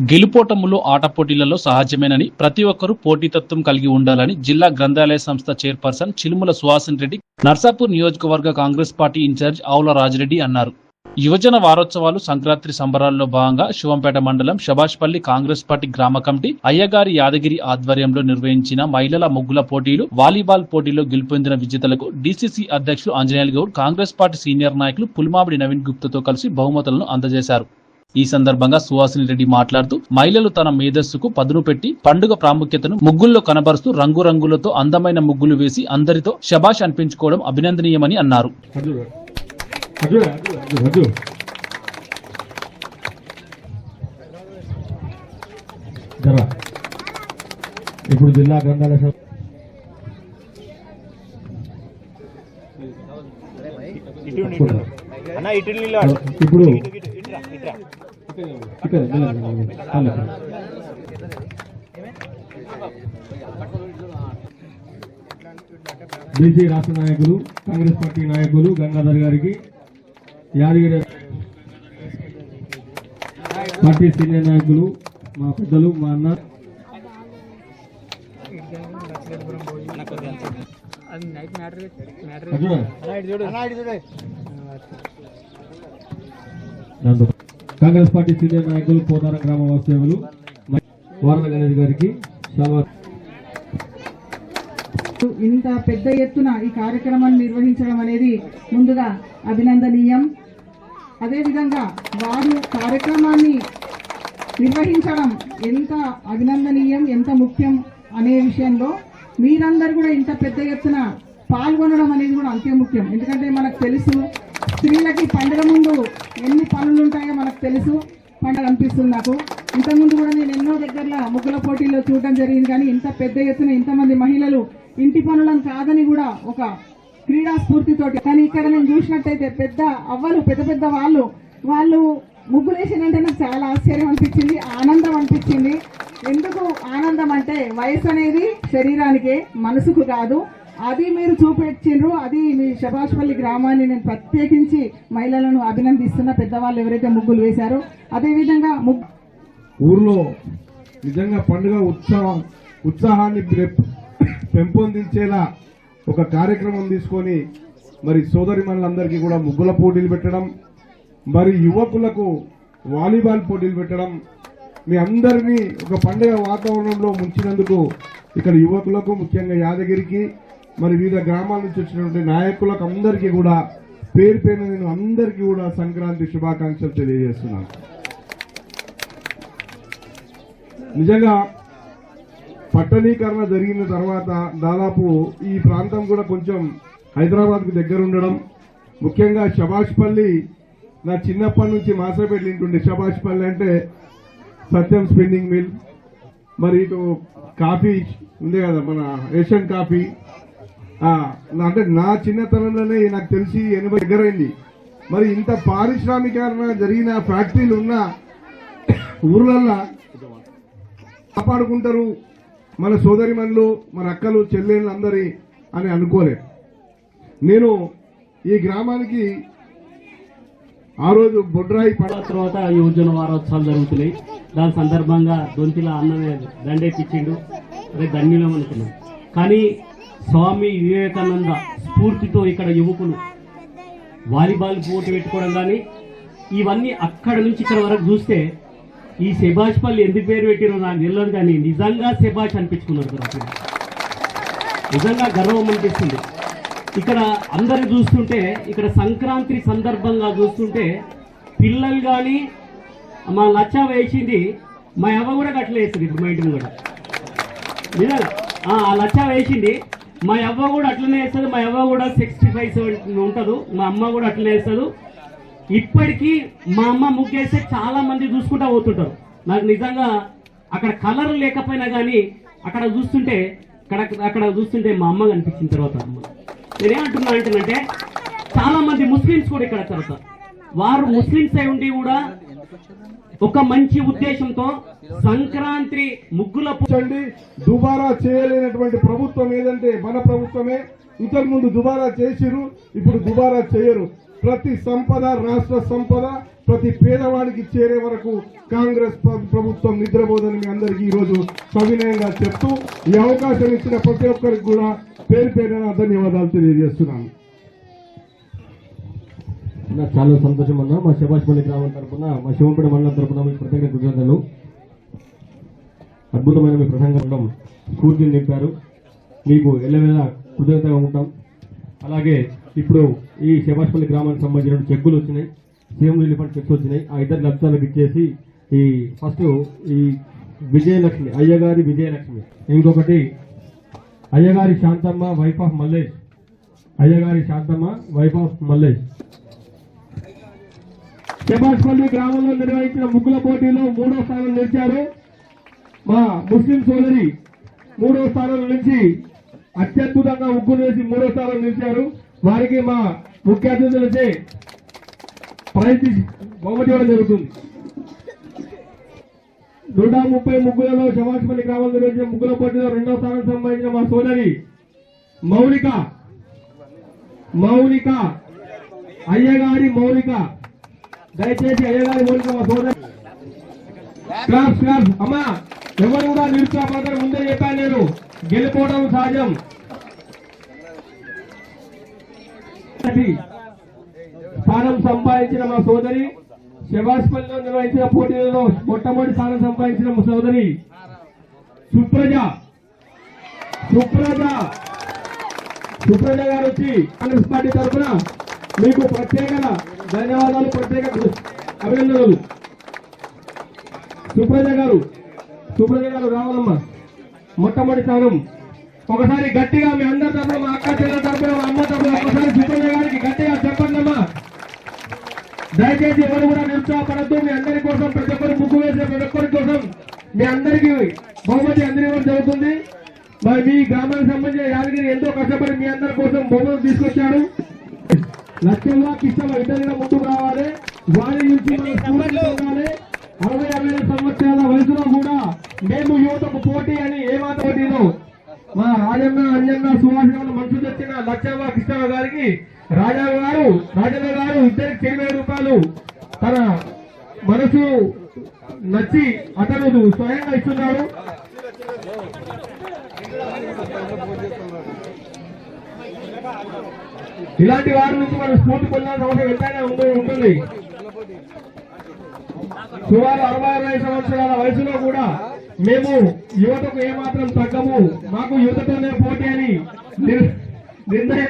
గెలుపోటములు ఆట పోటీలలో సహజమేనని, ప్రతి ఒక్కరూ పోటీతత్వం కలిగి ఉండాలని జిల్లా గ్రంథాలయ సంస్థ చైర్పర్సన్ చిలుముల సుహాసిని రెడ్డి, నర్సాపూర్ నియోజకవర్గ కాంగ్రెస్ పార్టీ ఇన్ఛార్జ్ ఆవుల రాజిరెడ్డి అన్నారు. యువజన వారోత్సవాలు సంక్రాంతి సంబరాల్లో భాగంగా శివంపేట మండలం శభాష్పల్లి కాంగ్రెస్ పార్టీ గ్రామ కమిటీ అయ్యగారి యాదగిరి ఆధ్వర్యంలో నిర్వహించిన మహిళల ముగ్గుల పోటీలు, వాలీబాల్ పోటీలో గెలుపొందిన విజేతలకు డీసీసీ అధ్యక్షులు ఆంజనేయులు గౌడ్, కాంగ్రెస్ పార్టీ సీనియర్ నాయకులు పులిమామిడి నవీన్ గుప్తాతో కలిసి బహుమతులను అందజేశారు. ఈ సందర్భంగా సుహాసిని రెడ్డి మాట్లాడుతూ, మహిళలు తన మేధస్సుకు పదును పెట్టి పండుగ ప్రాముఖ్యతను ముగ్గుల్లో కనబరుస్తూ రంగురంగులతో అందమైన ముగ్గులు వేసి అందరితో శభాష్ అనిపించుకోవడం అభినందనీయమని అన్నారు. ఇప్పుడు జిల్లా గ్రంథాలయ ఇప్పుడు బీసీ రాష్ట్ర నాయకులు, కాంగ్రెస్ పార్టీ నాయకులు గంగాధర్ గారికి, యాదగిరి పార్టీ సీనియర్ నాయకులు, మా పెద్దలు, మా అన్న కాంగ్రెస్ పార్టీ సీనియర్ నాయకులు, పోతారం గ్రామ వాస్తవ్యులు వారణ గణేష్ గారికి ఇంత పెద్ద ఎత్తున ఈ కార్యక్రమాన్ని నిర్వహించడం అనేది ముందుగా అభినందనీయం. అదేవిధంగా వారు కార్యక్రమాన్ని నిర్వహించడం ఎంత అభినందనీయం, ఎంత ముఖ్యం అనే విషయంలో మీరందరూ కూడా ఇంత పెద్ద ఎత్తున పాల్గొనడం అనేది కూడా అంతే ముఖ్యం. ఎందుకంటే మనకు తెలుసు, స్త్రీలకి పండుగ ముందు ఎన్ని పనులు ఉంటాయో మనకు తెలుసు. పండుగ అనిపిస్తుంది నాకు. ఇంతకుముందు కూడా నేను ఎన్నో దగ్గరలో ముగ్గుల పోటీల్లో చూడడం జరిగింది. కానీ ఇంత పెద్ద ఎత్తున ఇంతమంది మహిళలు ఇంటి పనులను కాదని కూడా ఒక క్రీడా స్ఫూర్తితోటి, కానీ ఇక్కడ నేను చూసినట్టయితే పెద్ద అవ్వలు, పెద్ద పెద్ద వాళ్ళు ముగ్గులు వేసినంటే నాకు చాలా ఆశ్చర్యం అనిపించింది, ఆనందం అనిపించింది. ఎందుకు ఆనందం అంటే వయసు అనేది శరీరానికే, మనసుకు కాదు. అది మీరు చూపించిండ్రు. అది మీ శభాష్పల్లి గ్రామాన్ని నేను ప్రత్యేకించి మహిళలను అభినందిస్తున్న, పెద్దవాళ్ళు ఎవరైతే ముగ్గులు వేశారో. అదేవిధంగా ఊర్లో నిజంగా పండుగ ఉత్సాహాన్ని పెంపొందించేలా ఒక కార్యక్రమం తీసుకొని మరి సోదరి మనులందరికీ కూడా ముగ్గుల పోటీలు పెట్టడం, మరి యువకులకు వాలీబాల్ పోటీలు పెట్టడం, మీ అందరినీ ఒక పండుగ వాతావరణంలో ముంచినందుకు ఇక్కడ యువకులకు, ముఖ్యంగా యాదగిరికి, మరి వివిధ గ్రామాల నుంచి వచ్చినటువంటి నాయకులకు అందరికీ కూడా పేరు పేరు నేను అందరికీ కూడా సంక్రాంతి శుభాకాంక్షలు తెలియజేస్తున్నాను. నిజంగా పట్టణీకరణ జరిగిన తర్వాత దాదాపు ఈ ప్రాంతం కూడా కొంచెం హైదరాబాద్కు దగ్గర ఉండడం, ముఖ్యంగా శభాష్పల్లి నా చిన్నప్పటి నుంచి మాసపేట వింటుండే. శభాష్పల్లి అంటే సత్యం స్పిన్నింగ్ మిల్, మరి ఇటు కాఫీ ఉంది కదా, మన ఏషియన్ కాఫీ. అంటే నా చిన్నతనంలోనే నాకు తెలిసి 80 దగ్గరైంది. మరి ఇంత పారిశ్రామికరణ జరిగిన ఫ్యాక్టరీలు ఉన్న ఊర్లల్లో కాపాడుకుంటారు మన సోదరిమణులు, మన అక్కలు, చెల్లెళ్ళు అందరి అని అనుకోలేదు. నేను ఈ గ్రామానికి ఆ రోజు బొడ్రాయి పడాల తర్వాత యువజన వారోత్సవాలు జరుగుతున్నాయి. దాని సందర్భంగా దొంతిల అన్నమే దండేపిచ్చిండు, అదే ధన్యులం అనుకున్నాం. కానీ స్వామి వివేకానంద స్ఫూర్తితో ఇక్కడ యువకులు వాలీబాల్ పోటీ పెట్టుకోవడం కానీ ఇవన్నీ అక్కడ నుంచి ఇక్కడ వరకు చూస్తే ఈ శభాష్పల్లి ఎందుకు పేరు పెట్టిరో నాకు తెలియదు, కానీ నిజంగా శభాష్ అనిపించుకున్నారు. నిజంగా గర్వం అనిపిస్తుంది. ఇక్కడ అందరు చూస్తుంటే, ఇక్కడ సంక్రాంతి సందర్భంగా చూస్తుంటే పిల్లలు కానీ మా లచ్చ వేసింది, మా అవ్వ కూడా గట్ల వేస్తుంది. ఇప్పుడు మా ఇంటిని కూడా నిజంగా ఆ లచ్చ వేసింది, మా అవ్వ కూడా అట్లనే వేస్తుంది. మా అవ్వ కూడా 65-70 ఉంటుంది. మా అమ్మ కూడా అట్లనే వేస్తుంది. ఇప్పటికీ మా అమ్మ ముగ్గేస్తే చాలా మంది చూసుకుంటా పోతుంటారు. నాకు నిజంగా అక్కడ కలర్ లేకపోయినా కానీ అక్కడ చూస్తుంటే మా అమ్మ కనిపించిన తర్వాత నేనేమంటున్నా అంటేనంటే, చాలా మంది ముస్లిమ్స్ కూడా ఇక్కడ తర్వాత వారు ముస్లిమ్స్ అయి ఉండి కూడా ఒక మంచి ఉద్దేశంతో సంక్రాంతి ముగ్గుల దుబారా చేయలేనటువంటి ప్రభుత్వం ఏదంటే మన ప్రభుత్వమే. ఇంతకుముందు దుబారా చేసిరు, ఇప్పుడు దుబారా చేయరు. ప్రతి సంపద, రాష్ట్ర సంపద ప్రతి పేదవాడికి చేరే వరకు కాంగ్రెస్ ప్రభుత్వం నిద్రపోదని మీ అందరికీ ఈరోజు సవినయంగా చెప్తూ ఈ అవకాశం ఇచ్చిన ప్రతి ఒక్కరికి కూడా పేరు పేరున ధన్యవాదాలు తెలియజేస్తున్నాను. నాకు చాలా సంతోషం అన్న. మా శభాష్పల్లి గ్రామం తరఫున, మా శివంపేట మండలం తరఫున మీకు ప్రత్యేక కృతజ్ఞతలు. అద్భుతమైన మీ ప్రసంగం స్ఫూర్తిని నింపారు. మీకు ఎల్లవేళ కృతజ్ఞతగా ఉంటాం. అలాగే ఇప్పుడు ఈ శభాష్పల్లి గ్రామానికి సంబంధించిన చెక్కులు వచ్చినాయి, సీఎం రిలీఫ్ ఫండ్ చెక్స్ వచ్చినాయి. ఆ 2 లక్షలకు ఇచ్చేసి ఈ ఫస్ట్ ఈ విజయలక్ష్మి, అయ్యగారి విజయలక్ష్మి, ఇంకొకటి అయ్యగారి శాంతమ్మ వైఫ్ ఆఫ్ మల్లేష్, అయ్యగారి శాంతమ్మ వైఫ్ ఆఫ్ మల్లేష్. శభాష్పల్లి గ్రామంలో నిర్వహించిన ముగ్గుల పోటీలో 3వ స్థానం నిలిచారు. మా ముస్లిం సోదరి 3వ స్థానం నుంచి అత్యద్భుతంగా ముగ్గులు వేసి 3వ స్థానం నిలిచారు. వారికి మా ముఖ్య అతిథులచే ప్రైజ్ బహుమతి ఇవ్వడం జరుగుతుంది. 130 ముగ్గులలో శభాష్పల్లి గ్రామంలో నిర్వహించిన ముగ్గుల పోటీలో 2వ స్థానం సంబంధించిన మా సోదరి మౌలిక అయ్యగారి మౌలిక, దయచేసి అయ్యగారి మౌలిక మా సోదరి. క్లాప్స్ అమ్మా, ఎవరు కూడా నిరుత్సాహపడతారు, ముందే చెప్పాను నేను, గెలుపోవడం సహజం. స్థానం సంపాదించిన మా సోదరి, శభాష్పల్లిలో నిర్వహించిన పోటీలలో మొట్టమొదటి స్థానం సంపాదించిన మా సోదరి సుప్రజ గారు వచ్చి కాంగ్రెస్ పార్టీ తరఫున మీకు ప్రత్యేక ధన్యవాదాలు, ప్రత్యేక అభినందనలు. సుప్రజ గారు రావాలమ్మా, మొట్టమొదటి స్థానం. ఒకసారి గట్టిగా మీ అందరి తరఫున, మా అక్క చెల్లెల తరఫున, మా అమ్మ తరఫున ఒకసారి సుప్రజ గారికి గట్టిగా చెప్పండమ్మా. దయచేసి ఎవరు కూడా నిరుత్సాహపడద్దు. మీ అందరి కోసం, ప్రతి ఒక్కరు ముగ్గు వేసే ప్రతి ఒక్కరి కోసం మీ అందరికీ బహుమతి అందివ్వడం జరుగుతుంది. మరి మీ గ్రామానికి సంబంధించిన యాదగిరి ఎంతో కష్టపడి మీ అందరి కోసం బహుమతి తీసుకొచ్చాడు. లక్ష్యంగా కిష్టం ఇద్దరిగా ముందుకు రావాలి, వారి నుంచి మనం స్ఫూర్తి పొందాలి. 60 సంవత్సరాల వయసులో కూడా మేము యువతకు పోటీ అని ఏమాత్రం పోటీలో మా రాజన్న, అంజన్న, సుభాష్ మనసు తెచ్చిన లక్ష్యంగా కిష్టం గారికి రాజన్న గారు ఇద్దరికి 10,000 రూపాయలు తన మనసు నచ్చి అతను స్వయంగా ఇస్తున్నాడు. ఇలాంటి వారి నుంచి మనం స్ఫూర్తి పొందాల్సిన అవసరం ఎంతైనా ఉంటుంది. సుమారు 60 సంవత్సరాల వయసులో కూడా మేము యువతకు ఏమాత్రం తగ్గము, మాకు యువతతోనే పోటీ అని నిర్ణయం